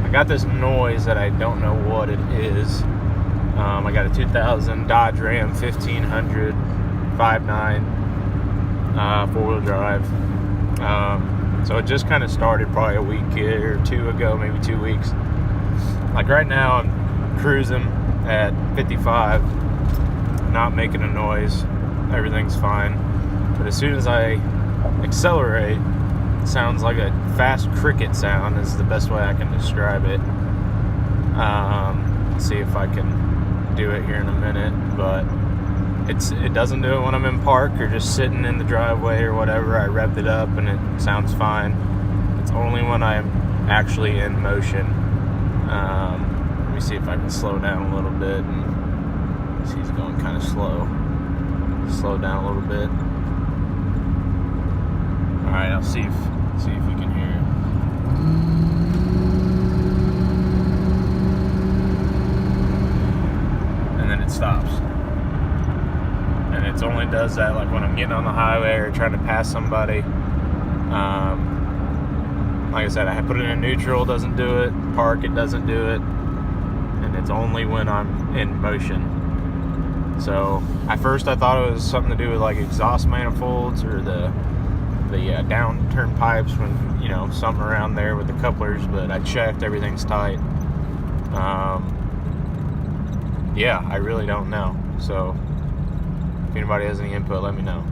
I got this noise that I don't know what it is. I got a 2000 Dodge Ram 1500 5.9 four-wheel drive. So it just kind of started probably a week or two ago, maybe 2 weeks. Like right now, I'm cruising at 55, not making a noise. Everything's fine. But as soon as I accelerate, it sounds like a fast cricket sound is the best way I can describe it. Let's see if I can do it here in a minute, but it doesn't do it when I'm in park or just sitting in the driveway or whatever. I revved it up and it sounds fine. It's only when I'm actually in motion. Let me see if I can slow down a little bit. And he's going kind of slow. Slow down a little bit. All right, I'll see if you can hear it. And then it stops. And it only does that like when I'm getting on the highway or trying to pass somebody. Like I said, I put it in neutral, doesn't do it. Park, it doesn't do it. And it's only when I'm in motion. So at first I thought it was something to do with like exhaust manifolds or the downturn pipes, when something around there with the couplers, but I checked, everything's tight. Yeah, I really don't know. So if anybody has any input, let me know.